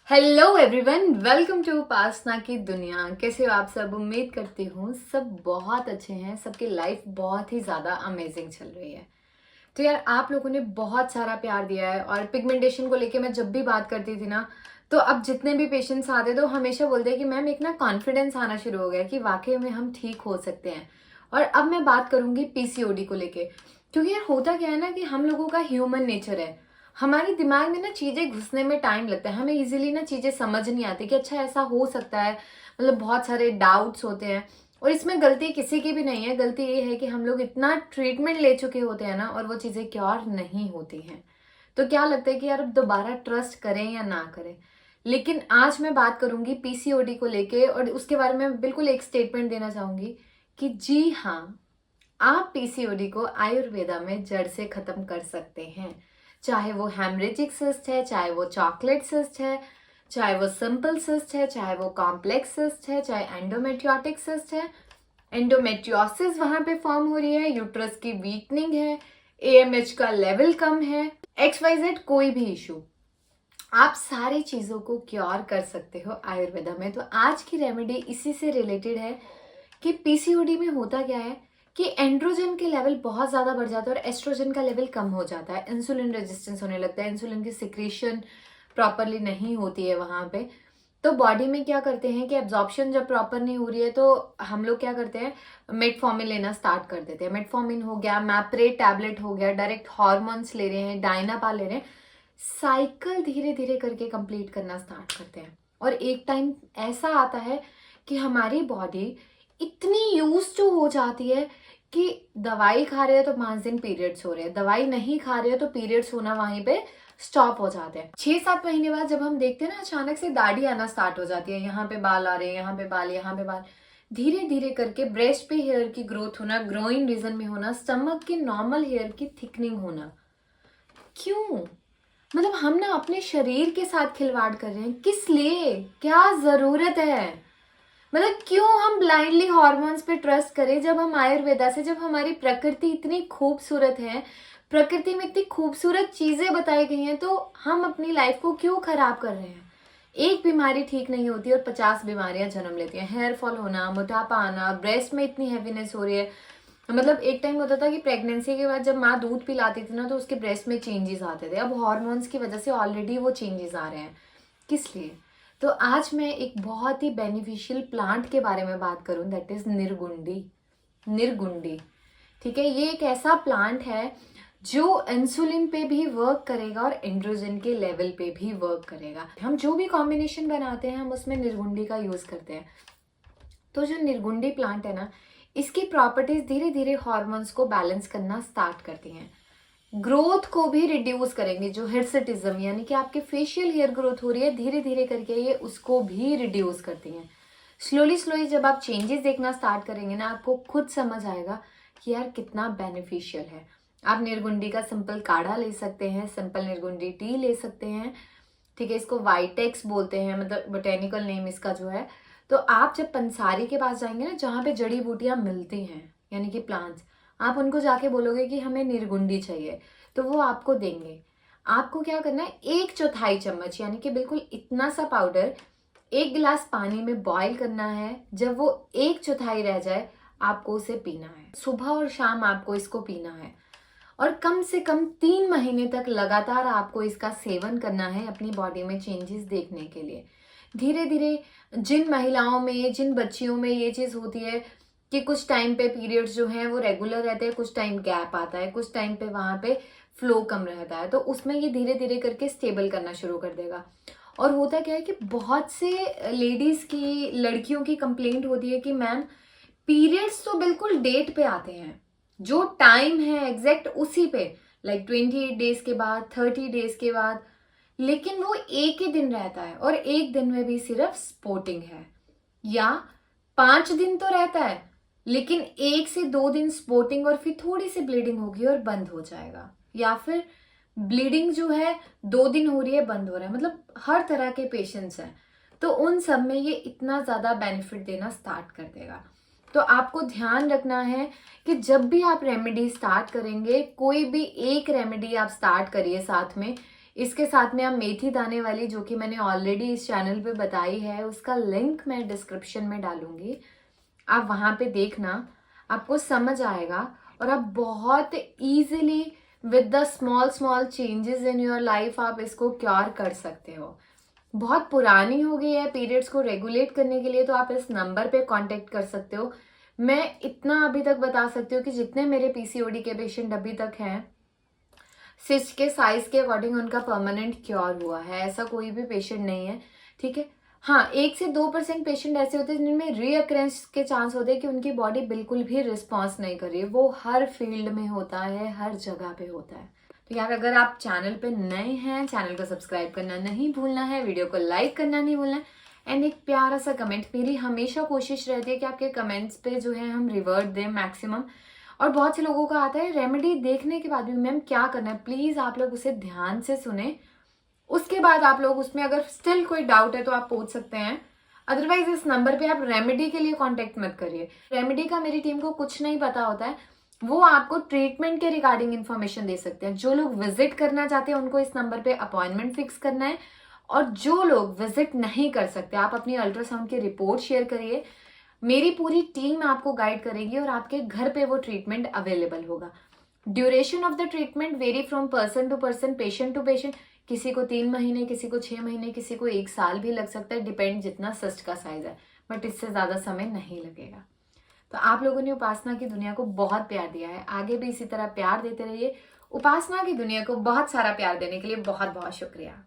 Hello everyone, welcome to उपासना की दुनिया। कैसे हो आप सब? उम्मीद करती हूँ सब बहुत अच्छे हैं। सबकी लाइफ बहुत ही ज़्यादा अमेजिंग चल रही है। तो यार, आप लोगों ने बहुत सारा प्यार दिया है और पिगमेंटेशन को लेके मैं जब भी बात करती थी ना, तो अब जितने भी पेशेंट्स आते तो हमेशा बोलते हैं कि मैम एक ना कॉन्फिडेंस आना शुरू हो गया कि वाकई में हम ठीक हो सकते हैं। और अब मैं बात करूंगी पीसीओडी को लेके, क्योंकि यार होता क्या है ना कि हम लोगों का ह्यूमन नेचर है। हमारे दिमाग में ना चीजें घुसने में टाइम लगता है, हमें इजीली ना चीजें समझ नहीं आती कि अच्छा ऐसा हो सकता है। मतलब बहुत सारे डाउट्स होते हैं और इसमें गलती किसी की भी नहीं है। गलती ये है कि हम लोग इतना ट्रीटमेंट ले चुके होते हैं ना और वो चीजें क्योर नहीं होती हैं। तो क्या लगता है कि यार अब दोबारा ट्रस्ट करें या ना करें। लेकिन आज मैं बात करूंगी पीसीओडी को लेके और उसके बारे में बिल्कुल एक स्टेटमेंट देना चाहूंगी कि जी हाँ, आप पीसीओडी को आयुर्वेदा में जड़ से खत्म कर सकते हैं। चाहे वो हेमरेजिक सिस्ट है, चाहे वो चॉकलेट सिस्ट है, चाहे वो सिंपल सिस्ट है, चाहे वो कॉम्प्लेक्स सिस्ट है, चाहे एंडोमेट्रियोटिक सिस्ट है, एंडोमेट्रियोसिस वहां पे फॉर्म हो रही है, यूट्रस की वीकनिंग है, एएमएच का लेवल कम है, XYZ कोई भी इशू, आप सारी चीजों को क्योर कर सकते हो आयुर्वेदा में। तो आज की रेमेडी इसी से रिलेटेड है कि पीसीओडी में होता क्या है कि एंड्रोजन के लेवल बहुत ज्यादा बढ़ जाता है और एस्ट्रोजन का लेवल कम हो जाता है। इंसुलिन रेजिस्टेंस होने लगता है, इंसुलिन की सिक्रेशन प्रॉपरली नहीं होती है वहां पे। तो बॉडी में क्या करते हैं कि एब्जॉर्प्शन जब प्रॉपर नहीं हो रही है तो हम लोग क्या करते हैं, मेटफॉर्मिन लेना स्टार्ट कर देते हैं। मेटफॉर्मिन हो गया, मैप्रेट टैबलेट हो गया, डायरेक्ट हॉर्मोन्स ले रहे हैं, डायनापा ले रहे हैं। साइकिल धीरे धीरे करके कंप्लीट करना स्टार्ट करते हैं और एक टाइम ऐसा आता है कि हमारी बॉडी इतनी यूज टू हो जाती है कि दवाई खा रहे हैं तो 5 दिन पीरियड्स हो रहे हैं, दवाई नहीं खा रहे हो तो पीरियड्स होना वहीं पे स्टॉप हो जाते हैं। 6-7 महीने बाद जब हम देखते हैं ना, अचानक से दाढ़ी आना स्टार्ट हो जाती है, यहाँ पे बाल आ रहे हैं, यहाँ पे बाल, यहाँ पे बाल। धीरे धीरे करके ब्रेस्ट पे हेयर की ग्रोथ होना, ग्रोइंग रीजन में होना, स्टमक के नॉर्मल हेयर की थिकनिंग होना। क्यों? मतलब हम ना अपने शरीर के साथ खिलवाड़ कर रहे हैं, किस लिए? क्या जरूरत है? मतलब क्यों हम ब्लाइंडली हॉर्मोन्स पे ट्रस्ट करें जब हम आयुर्वेदा से, जब हमारी प्रकृति इतनी खूबसूरत है, प्रकृति में इतनी खूबसूरत चीजें बताई गई हैं, तो हम अपनी लाइफ को क्यों खराब कर रहे हैं? एक बीमारी ठीक नहीं होती और 50 बीमारियां जन्म लेती हैं। हेयर फॉल होना, मोटापा आना, ब्रेस्ट में इतनी हैवीनेस हो रही है। मतलब एक टाइम होता था कि प्रेगनेंसी के बाद जब माँ दूध पिलाती थी ना तो उसके ब्रेस्ट में चेंजेस आते थे। अब हॉर्मोन्स की वजह से ऑलरेडी वो चेंजेस आ रहे हैं। किस लिए? तो आज मैं एक बहुत ही बेनिफिशियल प्लांट के बारे में बात करूं, दैट इज निर्गुंडी। निर्गुंडी, ठीक है, ये एक ऐसा प्लांट है जो इंसुलिन पे भी वर्क करेगा और एंड्रोजन के लेवल पे भी वर्क करेगा। हम जो भी कॉम्बिनेशन बनाते हैं हम उसमें निर्गुंडी का यूज करते हैं। तो जो निर्गुंडी प्लांट है ना, इसकी प्रॉपर्टीज धीरे धीरे हॉर्मोन्स को बैलेंस करना स्टार्ट करती हैं, ग्रोथ को भी रिड्यूस करेंगे। जो हिर्सुटिज्म यानी कि आपके फेशियल हेयर ग्रोथ हो रही है, धीरे धीरे करके ये उसको भी रिड्यूस करती हैं। स्लोली स्लोली जब आप चेंजेस देखना स्टार्ट करेंगे ना, आपको खुद समझ आएगा कि यार कितना बेनिफिशियल है। आप निर्गुंडी का सिंपल काढ़ा ले सकते हैं, सिंपल निर्गुंडी टी ले सकते हैं, ठीक है। इसको वाइटेक्स बोलते हैं, मतलब बोटेनिकल नेम इसका जो है। तो आप जब पंसारी के पास जाएंगे ना, जहाँ पे जड़ी बूटियां मिलती हैं यानी कि प्लांट्स, आप उनको जाके बोलोगे कि हमें निर्गुंडी चाहिए तो वो आपको देंगे। आपको क्या करना है, 1/4 चम्मच यानी कि बिल्कुल इतना सा पाउडर 1 गिलास पानी में बॉईल करना है। जब वो 1/4 रह जाए आपको उसे पीना है। सुबह और शाम आपको इसको पीना है और कम से कम 3 महीने तक लगातार आपको इसका सेवन करना है अपनी बॉडी में चेंजेस देखने के लिए। धीरे धीरे जिन महिलाओं में, जिन बच्चियों में ये चीज होती है कि कुछ टाइम पे पीरियड्स जो हैं वो रेगुलर रहते हैं, कुछ टाइम गैप आता है, कुछ टाइम पे वहां पे फ्लो कम रहता है, तो उसमें ये धीरे धीरे करके स्टेबल करना शुरू कर देगा। और होता क्या है कि बहुत से लेडीज की, लड़कियों की कंप्लेंट होती है कि मैम पीरियड्स तो बिल्कुल डेट पे आते हैं, जो टाइम है एग्जैक्ट उसी पे, लाइक 28 डेज के बाद, 30 डेज के बाद, लेकिन वो एक ही दिन रहता है और एक दिन में भी सिर्फ स्पॉटिंग है। या 5 दिन तो रहता है लेकिन 1 से 2 दिन स्पॉटिंग और फिर थोड़ी सी ब्लीडिंग होगी और बंद हो जाएगा। या फिर ब्लीडिंग जो है 2 दिन हो रही है, बंद हो रहा है। मतलब हर तरह के पेशेंट्स हैं, तो उन सब में ये इतना ज्यादा बेनिफिट देना स्टार्ट कर देगा। तो आपको ध्यान रखना है कि जब भी आप रेमेडी स्टार्ट करेंगे, कोई भी एक रेमेडी आप स्टार्ट करिए साथ में, इसके साथ में आप मेथी दाने वाली, जो कि मैंने ऑलरेडी इस चैनल पे बताई है, उसका लिंक मैं डिस्क्रिप्शन में डालूंगी, आप वहां पे देखना, आपको समझ आएगा और आप बहुत easily with the small small changes in your life आप इसको क्योर कर सकते हो। बहुत पुरानी हो गई है पीरियड्स को रेगुलेट करने के लिए, तो आप इस नंबर पे कांटेक्ट कर सकते हो। मैं इतना अभी तक बता सकती हूँ कि जितने मेरे पीसीओडी के पेशेंट अभी तक हैं, सिस्ट के साइज के अकॉर्डिंग उनका परमानेंट क्योर हुआ है, ऐसा कोई भी पेशेंट नहीं है। ठीक है, हाँ 1 से 2% पेशेंट ऐसे होते हैं जिनमें रीअक्रेंस के चांस होते हैं कि उनकी बॉडी बिल्कुल भी रिस्पॉन्स नहीं कर रही है। वो हर फील्ड में होता है, हर जगह पे होता है। तो यार अगर आप चैनल पे नए हैं, चैनल को सब्सक्राइब करना नहीं भूलना है, वीडियो को लाइक करना नहीं भूलना है, एंड एक प्यारा सा कमेंट। मेरी हमेशा कोशिश रहती है कि आपके कमेंट्स पे जो है हम रिवर्ट दें मैक्सिमम। और बहुत से लोगों का आता है रेमेडी देखने के बाद भी मैम क्या करना है, प्लीज आप लोग उसे ध्यान से सुने, उसके बाद आप लोग उसमें अगर स्टिल कोई डाउट है तो आप पूछ सकते हैं। अदरवाइज इस नंबर पे आप रेमेडी के लिए कांटेक्ट मत करिए। रेमेडी का मेरी टीम को कुछ नहीं पता होता है, वो आपको ट्रीटमेंट के रिगार्डिंग इन्फॉर्मेशन दे सकते हैं। जो लोग विजिट करना चाहते हैं उनको इस नंबर पे अपॉइंटमेंट फिक्स करना है, और जो लोग विजिट नहीं कर सकते आप अपनी अल्ट्रासाउंड की रिपोर्ट शेयर करिए, मेरी पूरी टीम आपको गाइड करेगी और आपके घर पे वो ट्रीटमेंट अवेलेबल होगा। Duration of the treatment vary from person to person, patient to patient. किसी को 3 महीने, किसी को 6 महीने, किसी को 1 साल भी लग सकता है, डिपेंड जितना सिस्ट का साइज है, बट इससे ज्यादा समय नहीं लगेगा। तो आप लोगों ने उपासना की दुनिया को बहुत प्यार दिया है, आगे भी इसी तरह प्यार देते रहिए। उपासना की दुनिया को बहुत सारा प्यार देने के लिए बहुत बहुत शुक्रिया।